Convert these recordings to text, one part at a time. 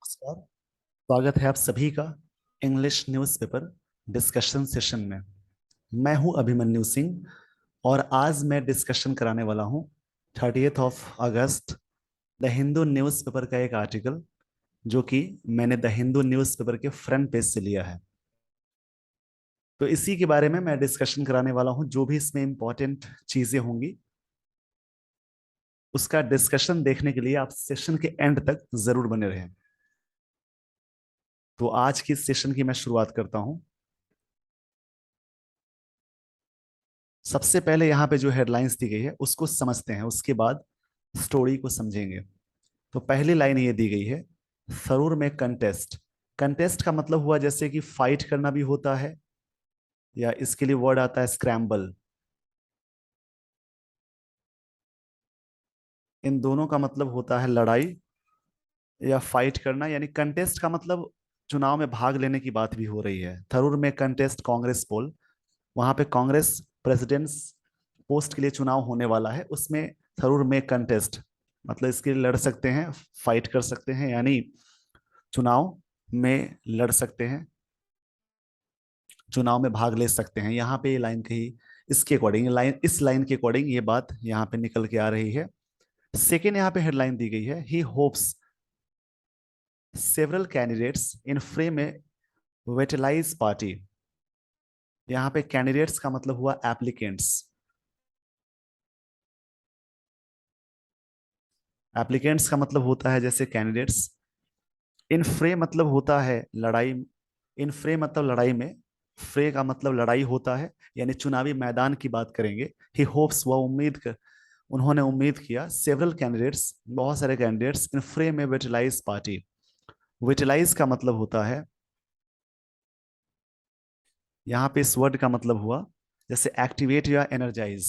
नमस्कार। स्वागत है आप सभी का इंग्लिश न्यूज़पेपर डिस्कशन सेशन में। मैं हूं अभिमन्यु सिंह और आज मैं डिस्कशन कराने वाला हूं 30 अगस्त द हिंदू न्यूज़पेपर का एक आर्टिकल जो कि मैंने द हिंदू न्यूज़पेपर के फ्रंट पेज से लिया है। तो इसी के बारे में मैं डिस्कशन कराने वाला हूं। जो भी इसमें इंपॉर्टेंट चीजें होंगी उसका डिस्कशन देखने के लिए आप सेशन के एंड तक जरूर बने रहें। तो आज की सेशन की मैं शुरुआत करता हूं। सबसे पहले यहाँ पे जो हेडलाइंस दी गई है उसको समझते हैं, उसके बाद स्टोरी को समझेंगे। तो पहली लाइन ये दी गई है, थरूर में कंटेस्ट। कंटेस्ट का मतलब हुआ जैसे कि फाइट करना भी होता है, या इसके लिए वर्ड आता है स्क्रैम्बल। इन दोनों का मतलब होता है लड़ाई या फाइट करना। यानी कंटेस्ट का मतलब चुनाव में भाग लेने की बात भी हो रही है। थरूर में कंटेस्ट कांग्रेस पोल, वहां पे कांग्रेस प्रेसिडेंट्स पोस्ट के लिए चुनाव होने वाला है, उसमें थरूर में कंटेस्ट मतलब इसके लिए लड़ सकते हैं, फाइट कर सकते हैं, यानी चुनाव में लड़ सकते हैं, चुनाव में भाग ले सकते हैं। यहाँ पे ये लाइन कही, इसके अकॉर्डिंग लाइन, इस लाइन के अकॉर्डिंग ये बात यहाँ पे निकल के आ रही है। सेकेंड यहाँ पे हेडलाइन दी गई है, he hopes several candidates in frame में वेटलाइज पार्टी। यहाँ पे कैंडिडेट्स का मतलब हुआ एप्लीकेंट्स। एप्लीकेंट्स का मतलब होता है जैसे कैंडिडेट्स। इन फ्रे मतलब होता है लड़ाई। इन फ्रे मतलब लड़ाई में, फ्रे का मतलब लड़ाई होता है, यानी चुनावी मैदान की बात करेंगे। ही होप्स, वह उम्मीद कर, उन्होंने उम्मीद किया, सेवरल कैंडिडेट्स, बहुत सारे कैंडिडेट्स, इन फ्रे में विटलाइज पार्टी। विटलाइज का मतलब होता है, यहाँ पे इस वर्ड का मतलब हुआ जैसे एक्टिवेट या एनर्जाइज।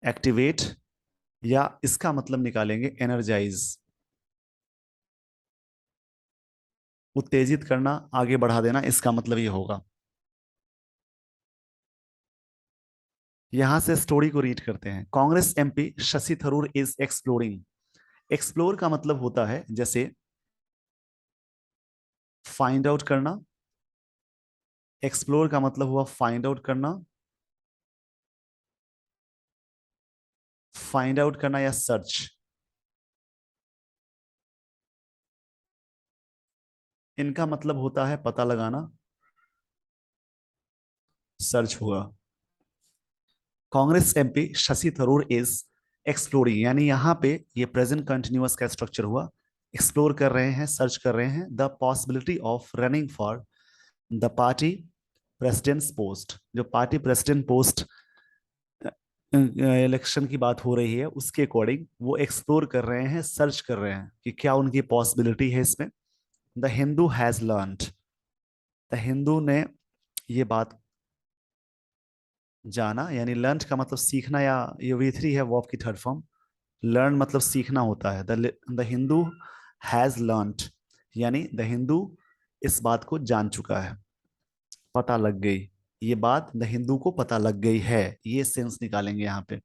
एक्टिवेट, या इसका मतलब निकालेंगे एनर्जाइज, उत्तेजित करना, आगे बढ़ा देना, इसका मतलब ये होगा। यहां से स्टोरी को रीड करते हैं। Congress MP Shashi Tharoor is exploring. Explore का मतलब होता है जैसे फाइंड आउट करना। एक्सप्लोर का मतलब हुआ फाइंड आउट करना, फाइंड आउट करना या सर्च। इनका मतलब होता है पता लगाना, सर्च हुआ। Congress MP Shashi Tharoor is exploring, यानी यहाँ पे ये प्रेजेंट कंटिन्यूअस का स्ट्रक्चर हुआ। एक्सप्लोर कर रहे हैं, सर्च कर रहे हैं the possibility of running for the party presidents post. जो पार्टी प्रेसिडेंट पोस्ट इलेक्शन की बात हो रही है उसके अकॉर्डिंग वो एक्सप्लोर कर रहे हैं, सर्च कर रहे हैं कि क्या उनकी पॉसिबिलिटी है इसमें। The Hindu has learned, the Hindu ने ये बात जाना, यानी लर्न का मतलब सीखना, या ये V3 है वर्ब की थर्ड फॉर्म। लर्न मतलब सीखना होता है। द हिंदू हैज लर्नड, यानी द हिंदू इस बात को जान चुका है, पता लग गई। ये बात द हिंदू को पता लग गई है, ये सेंस निकालेंगे यहाँ पे।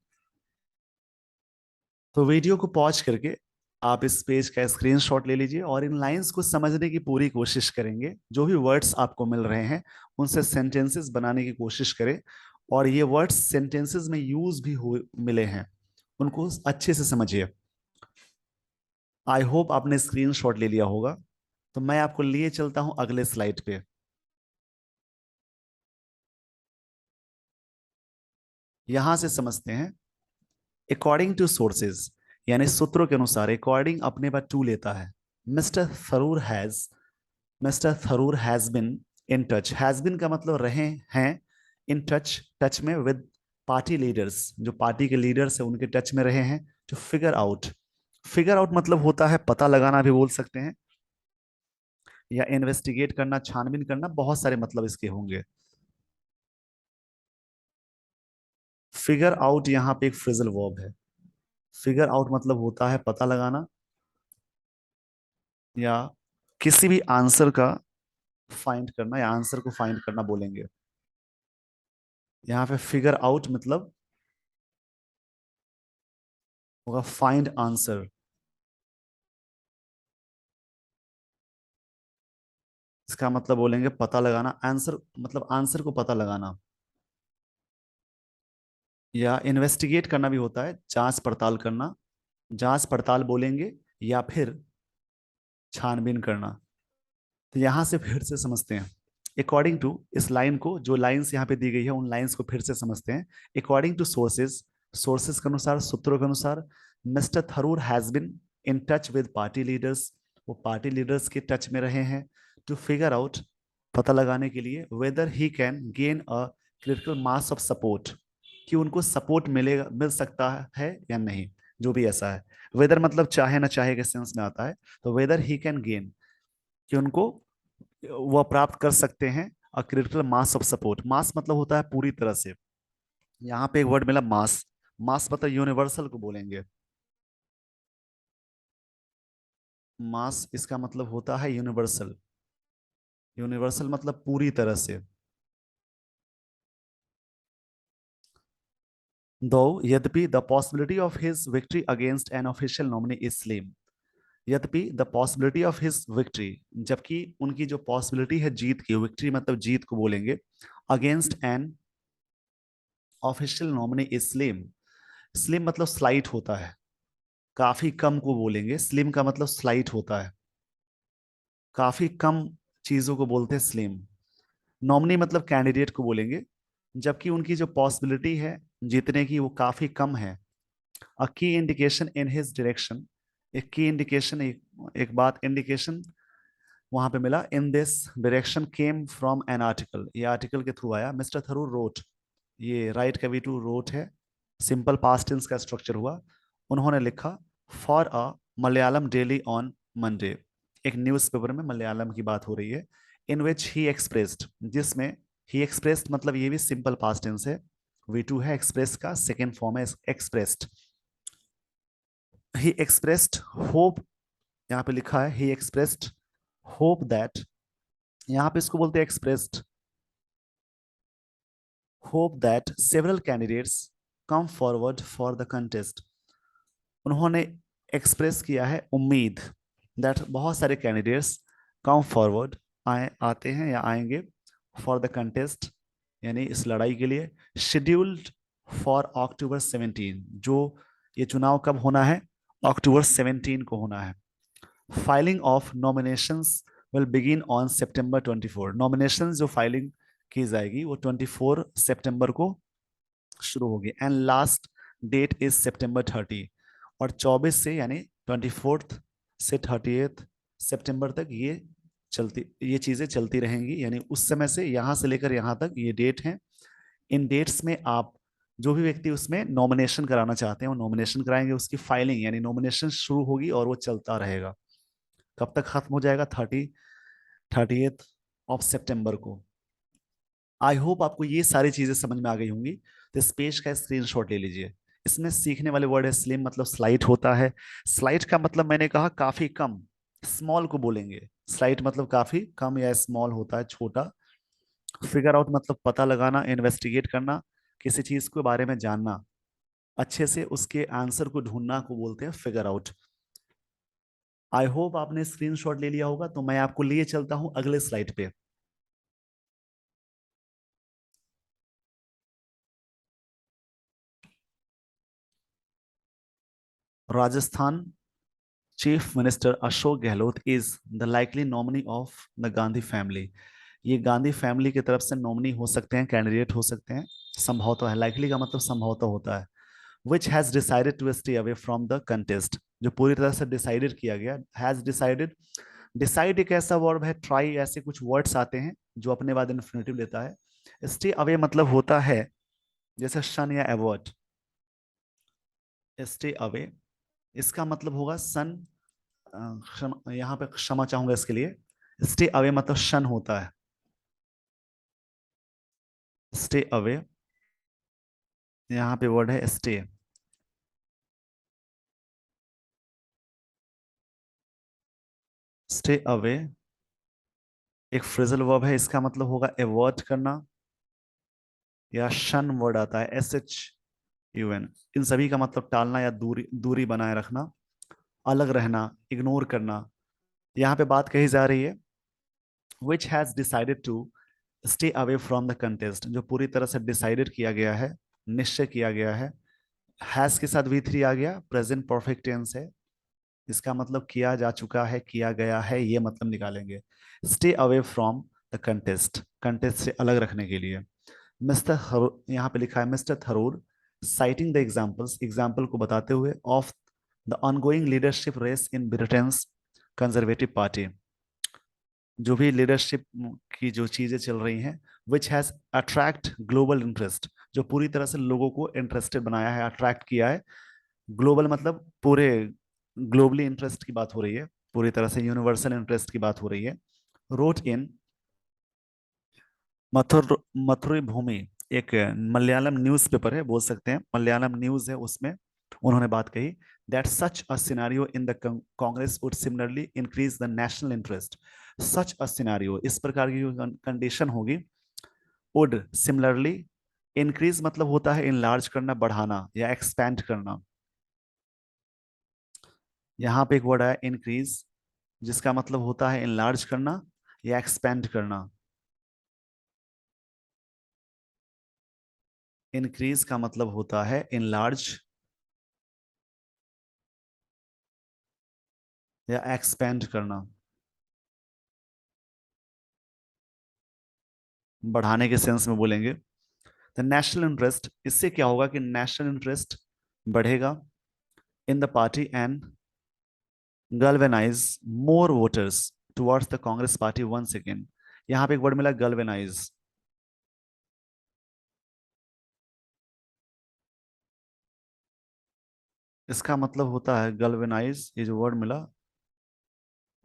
तो वीडियो को पॉज करके आप इस पेज का स्क्रीनशॉट ले लीजिए और इन लाइंस को समझने की पूरी कोशिश करेंगे। जो भी वर्ड्स आपको मिल रहे हैं उनसे सेंटेंसेस बनाने की कोशिश करें, और ये वर्ड्स सेंटेंसेस में यूज भी हो मिले हैं उनको अच्छे से समझिए। आई होप आपने स्क्रीनशॉट ले लिया होगा। तो मैं आपको लिए चलता हूं अगले स्लाइड पे। यहां से समझते हैं, अकॉर्डिंग टू सोर्सेज, यानी सूत्रों के अनुसार। अकॉर्डिंग अपने बाद टू लेता है। Mister Tharoor has, mister Tharoor has been in touch. Has been का मतलब रहे हैं, इन टच, टच में विद पार्टी लीडर्स, जो पार्टी के लीडर्स है उनके टच में रहे हैं। To figure out, figure out मतलब होता है पता लगाना भी बोल सकते हैं, या इन्वेस्टिगेट करना, छानबीन करना, बहुत सारे मतलब इसके होंगे। फिगर आउट यहाँ पे एक फ्रेजल वर्ब है। फिगर आउट मतलब होता है पता लगाना, या किसी भी आंसर का फाइंड करना, या आंसर को फाइंड करना बोलेंगे। यहाँ पे फिगर आउट मतलब होगा फाइंड आंसर। इसका मतलब बोलेंगे पता लगाना, आंसर मतलब आंसर को पता लगाना, या इन्वेस्टिगेट करना भी होता है, जांच पड़ताल करना, जांच पड़ताल बोलेंगे, या फिर छानबीन करना। तो यहां से फिर से समझते हैं अकॉर्डिंग टू, इस लाइन को, जो लाइंस यहाँ पे दी गई है उन लाइंस को फिर से समझते हैं। अकॉर्डिंग टू सोर्सेज, सोर्सेज के अनुसार, सूत्रों के अनुसार, mister Tharoor has been in touch with party leaders, वो पार्टी लीडर्स के टच में रहे हैं, टू फिगर आउट, पता लगाने के लिए, weather he can gain a critical mass of support, कि उनको सपोर्ट मिलेगा, मिल सकता है या नहीं, जो भी ऐसा है। वेदर मतलब चाहे ना चाहे के सेंस में आता है, तो वेदर ही कैन गेन, कि उनको वह प्राप्त कर सकते हैं a critical mass of support. Mass मतलब होता है पूरी तरह से, यहाँ पे एक वर्ड मिला मास, मास मतलब यूनिवर्सल को बोलेंगे, मास इसका मतलब होता है यूनिवर्सल, यूनिवर्सल मतलब पूरी तरह से। दो, यद्यपि the possibility of his victory against an official nominee is slim, यद्यपि the possibility of his victory, जबकि उनकी जो पॉसिबिलिटी है जीत की, विक्ट्री मतलब जीत को बोलेंगे, against an official nominee is slim, slim मतलब स्लाइट होता है, काफी कम को बोलेंगे, स्लिम का मतलब स्लाइट होता है, काफी कम चीजों को बोलते हैं स्लिम। नॉमिनी मतलब कैंडिडेट को बोलेंगे, जबकि उनकी जो पॉसिबिलिटी है जीतने की वो काफी कम है। अ की इंडिकेशन इन हिज डायरेक्शन, एक की इंडिकेशन, एक बात इंडिकेशन वहां पे मिला, in this direction came from an article, ये आर्टिकल के थ्रू आया, मिस्टर थरूर रोट, ये राइट का वी टू रोट है, सिंपल पास्ट टेंस का स्ट्रक्चर हुआ, उन्होंने लिखा, for a Malayalam daily on Monday, एक न्यूज़पेपर में मलयालम की बात हो रही है, इन विच ही एक्सप्रेस्ड, जिसमें ही एक्सप्रेस्ड मतलब ये भी सिंपल पास्ट टेंस है, वी टू है, एक्सप्रेस का सेकेंड फॉर्म है एक्सप्रेस्ड, ही एक्सप्रेस्ड होप, यहाँ पे लिखा है ही एक्सप्रेस्ड होप दैट, यहाँ पे इसको बोलते हैं expressed hope that several candidates come forward for the contest, उन्होंने एक्सप्रेस किया है उम्मीद, दैट बहुत सारे कैंडिडेट्स कम फॉरवर्ड, आए, आते हैं या आएंगे, फॉर द कंटेस्ट यानी इस लड़ाई के लिए, शेड्यूल्ड फॉर अक्टूबर 17, जो ये चुनाव कब होना है, अक्टूबर 17 को होना है। Filing of nominations will begin on September 24, nominations जो फाइलिंग की जाएगी वो 24 सितंबर को शुरू होगी, एंड लास्ट डेट इज सितंबर 30, और 24 से यानी 24th से 30th सितंबर तक ये चीजें चलती रहेंगी, यानी उस समय से यहां से लेकर यहां तक ये डेट है। इन डेट्स में आप जो भी व्यक्ति उसमें नॉमिनेशन कराना चाहते हैं वो नॉमिनेशन कराएंगे, उसकी फाइलिंग यानी नॉमिनेशन शुरू होगी और वो चलता रहेगा, कब तक खत्म हो जाएगा, 30th ऑफ सितंबर को। आई होप आपको ये सारी चीजें समझ में आ गई होंगी, तो इस पेज का स्क्रीनशॉट ले लीजिए। इसमें सीखने वाले वर्ड है स्लिम मतलब स्लाइट होता है, स्लाइट का मतलब मैंने कहा काफी कम, स्मॉल को बोलेंगे, स्लाइट मतलब काफी कम या स्मॉल होता है, छोटा। फिगर आउट मतलब पता लगाना, इन्वेस्टिगेट करना, किसी चीज के बारे में जानना, अच्छे से उसके आंसर को ढूंढना को बोलते हैं फिगर आउट। आई होप आपने स्क्रीनशॉट ले लिया होगा, तो मैं आपको लिए चलता हूं अगले स्लाइड पे। Rajasthan chief minister Ashok Gehlot is the likely nominee of the Gandhi family, ये गांधी फैमिली की तरफ से नॉमिनी हो सकते हैं, कैंडिडेट हो सकते हैं, संभवतः है, लाइकली का मतलब संभवतः होता है। Which has decided to stay away from the contest, जो पूरी तरह से डिसाइडेड किया गया, हैज डिसाइडेड, डिसाइड एक ऐसा वर्ब है, ट्राई ऐसे कुछ वर्ड्स आते हैं जो अपने बाद इन्फिनेटिव लेता है, स्टे अवे मतलब होता है जैसे शन या अवॉइड, स्टे अवे इसका मतलब होगा सन, यहाँ पे क्षमा चाहूंगा इसके लिए, स्टे अवे मतलब शन होता है, स्टे अवे, यहाँ पे वर्ड है स्टे, स्टे अवे एक फ्रेजल वर्ब है, इसका मतलब होगा एवर्ट करना, या शन वर्ड आता है SHUN, इन सभी का मतलब टालना या दूरी दूरी बनाए रखना, अलग रहना, इग्नोर करना। यहाँ पे बात कही जा रही है which has decided to stay away from the contest, जो पूरी तरह से डिसाइडेड किया गया है, निश्चय किया गया है। हैज के साथ V3 आ गया, प्रेजेंट परफेक्ट टेंस है, इसका मतलब किया जा चुका है, किया गया है, ये मतलब निकालेंगे। Stay away from the contest, contest से अलग रखने के लिए। मिस्टर, यहाँ पे लिखा है mister Tharoor citing the examples, example को बताते हुए, of the ongoing leadership race in Britain's conservative party, जो भी लीडरशिप की जो चीजें चल रही हैं, which has attract global interest, जो पूरी तरह से लोगों को इंटरेस्टेड बनाया है, अट्रैक्ट किया है। ग्लोबल मतलब पूरे ग्लोबली इंटरेस्ट की बात हो रही है, पूरी तरह से यूनिवर्सल इंटरेस्ट की बात हो रही है। रोट इन मथुर मथुर भूमि, एक मलयालम न्यूज पेपर है, बोल सकते हैं मलयालम न्यूज है, उसमें उन्होंने बात कही that such a scenario in the Congress would similarly increase the national interest. Such a scenario, इस प्रकार की जो कंडीशन होगी, वुड सिमिलरली इंक्रीज मतलब होता है इनलार्ज करना, बढ़ाना या एक्सपैंड करना। यहाँ पे एक वर्ड है इंक्रीज, जिसका मतलब होता है इनलार्ज करना या एक्सपेंड करना। इंक्रीज का मतलब होता है इनलार्ज या एक्सपेंड करना, बढ़ाने के सेंस में बोलेंगे। द नेशनल इंटरेस्ट, इससे क्या होगा कि नेशनल इंटरेस्ट बढ़ेगा in the party and galvanise more voters towards the Congress party once again. यहाँ पे एक वर्ड मिला गल्वेनाइज, इसका मतलब होता है गल्वेनाइज, ये जो वर्ड मिला,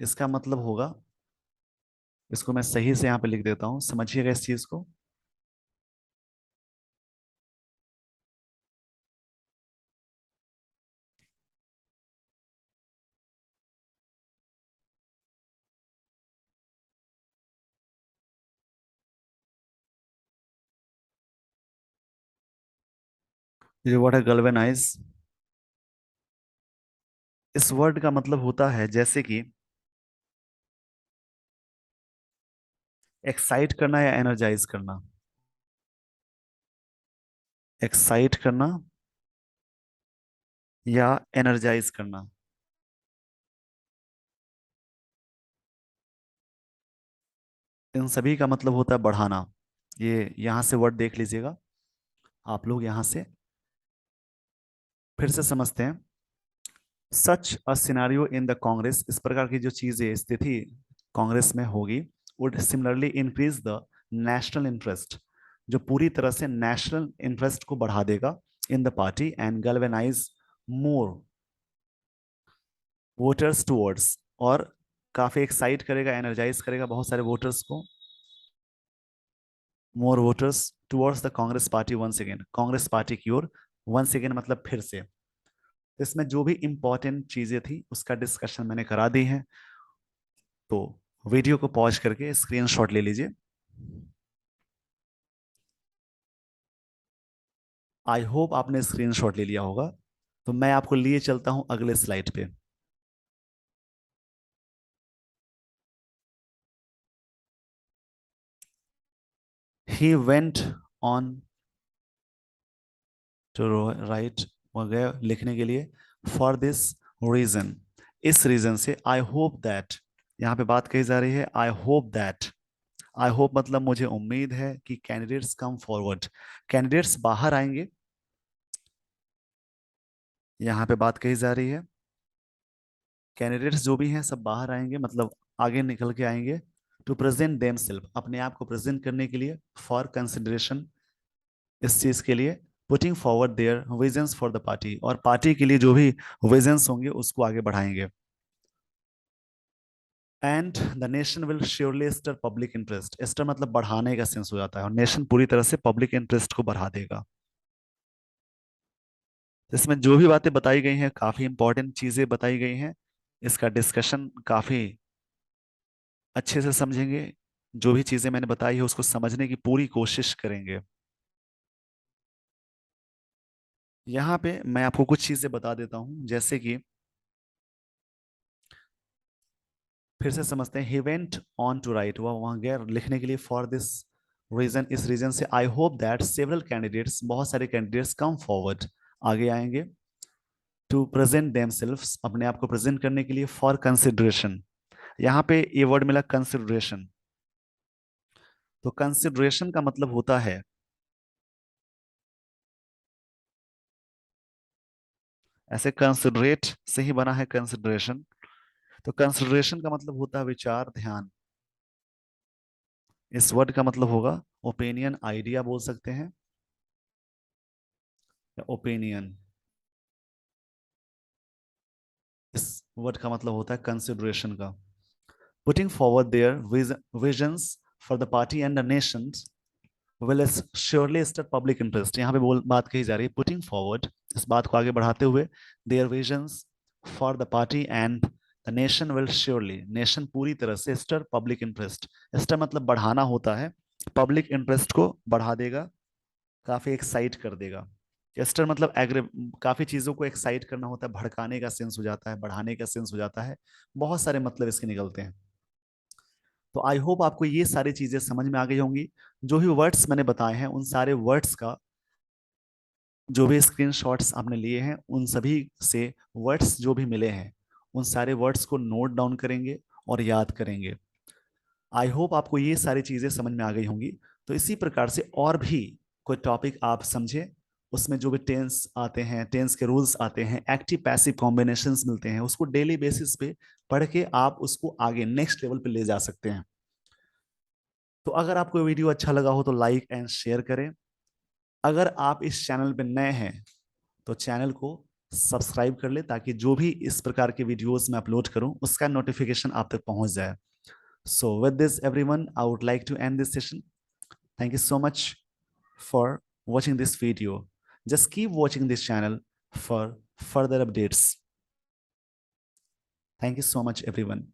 इसका मतलब होगा, इसको मैं सही से यहाँ पे लिख देता हूँ, समझिएगा इस चीज को। ये जो वर्ड है गल्वेनाइज, इस वर्ड का मतलब होता है जैसे कि एक्साइट करना या एनर्जाइज करना, एक्साइट करना या एनर्जाइज करना। इन सभी का मतलब होता है बढ़ाना। ये यहां से वर्ड देख लीजिएगा आप लोग, यहां से फिर से समझते हैं। सच अ सिनारियो इन द कांग्रेस, इस प्रकार की जो चीजें स्थिति कांग्रेस में होगी, would similarly increase the national interest, जो पूरी तरह से नेशनल इंटरेस्ट को बढ़ा देगा इन the party and galvanise more voters towards, और काफी एक्साइट करेगा, एनर्जाइज करेगा बहुत सारे वोटर्स को, more voters towards the Congress party once again, Congress party की ओर, वंस अगेन मतलब फिर से। इसमें जो भी इंपॉर्टेंट चीजें थी उसका डिस्कशन मैंने करा दी है, तो वीडियो को पॉज करके स्क्रीनशॉट ले लीजिए। आई होप आपने स्क्रीनशॉट ले लिया होगा। तो मैं आपको लिए चलता हूं अगले स्लाइड पे। He went on to write, वगैरह लिखने के लिए, फॉर दिस रीजन, इस रीजन से, आई होप दैट, यहाँ पे बात कही जा रही है आई होप दैट। आई होप मतलब मुझे उम्मीद है कि कैंडिडेट्स कम फॉरवर्ड, कैंडिडेट्स बाहर आएंगे, यहाँ पे बात कही जा रही है कैंडिडेट्स जो भी हैं सब बाहर आएंगे, मतलब आगे निकल के आएंगे, टू प्रेजेंट देम सेल्फ, अपने आप को प्रेजेंट करने के लिए, फॉर कंसिडरेशन, इस चीज के लिए, putting forward their visions for the party, और पार्टी के लिए जो भी विजन्स होंगे उसको आगे बढ़ाएंगे। And the nation will surely stir public interest, stir मतलब बढ़ाने का सेंस हो जाता है, और नेशन पूरी तरह से पब्लिक इंटरेस्ट को बढ़ा देगा। इसमें जो भी बातें बताई गई हैं, काफी इंपॉर्टेंट चीजें बताई गई हैं, इसका डिस्कशन काफी अच्छे से समझेंगे, जो भी चीजें मैंने बताई है उसको समझने की पूरी कोशिश करेंगे। यहाँ पे मैं आपको कुछ चीजें बता देता हूँ, जैसे कि फिर से समझते हैं। He went on to write, वह वहां गया लिखने के लिए। फॉर दिस रीजन, इस रीजन से, I hope that several candidates, बहुत सारे कैंडिडेट्स कम फॉरवर्ड, आगे आएंगे, टू प्रेजेंट देमसेल्व्स, अपने आप को प्रेजेंट करने के लिए, फॉर कंसिडरेशन। यहाँ पे ये वर्ड मिला कंसिडरेशन। तो कंसिडरेशन का मतलब होता है, ऐसे कंसिडरेट से ही बना है कंसिडरेशन। तो कंसिडरेशन का मतलब होता है विचार, ध्यान। इस वर्ड का मतलब होगा ओपिनियन, आइडिया बोल सकते हैं, या ओपिनियन। इस वर्ड का मतलब होता है कंसिडरेशन का। Putting forward their visions for the party and the nation will surely stir public interest. यहाँ पे बात कही जा रही है पुटिंग फॉरवर्ड, इस बात को आगे बढ़ाते हुए, their visions for the party and the nation will surely, nation पूरी तरह से, स्टर पब्लिक इंटरेस्ट। स्टर मतलब बढ़ाना होता है, पब्लिक इंटरेस्ट को बढ़ा देगा, काफी एक्साइट कर देगा। स्टर मतलब एग्रे, काफी चीजों को एक्साइट करना होता है, भड़काने का सेंस हो जाता है, बढ़ाने का सेंस हो जाता है, बहुत सारे मतलब इसके निकलते हैं। तो आई होप आपको ये सारी चीजें समझ में आ गई होंगी। जो भी वर्ड्स मैंने बताए हैं, उन सारे वर्ड्स का, जो भी स्क्रीनशॉट्स आपने लिए हैं, उन सभी से वर्ड्स जो भी मिले हैं, उन सारे वर्ड्स को नोट डाउन करेंगे और याद करेंगे। आई होप आपको ये सारी चीजें समझ में आ गई होंगी। तो इसी प्रकार से और भी कोई टॉपिक आप समझे, उसमें जो भी टेंस आते हैं, टेंस के रूल्स आते हैं, एक्टिव पैसिव कॉम्बिनेशंस मिलते हैं, उसको डेली बेसिस पे पढ़ के आप उसको आगे नेक्स्ट लेवल पे ले जा सकते हैं। तो अगर आपको वीडियो अच्छा लगा हो तो लाइक एंड शेयर करें। अगर आप इस चैनल पे नए हैं तो चैनल को सब्सक्राइब कर ले, ताकि जो भी इस प्रकार के वीडियोस मैं अपलोड करूं उसका नोटिफिकेशन आप तक पहुंच जाए। So with this everyone, I would like to end this session. Thank you so much for watching this video. Just keep watching this channel for further updates. Thank you so much everyone.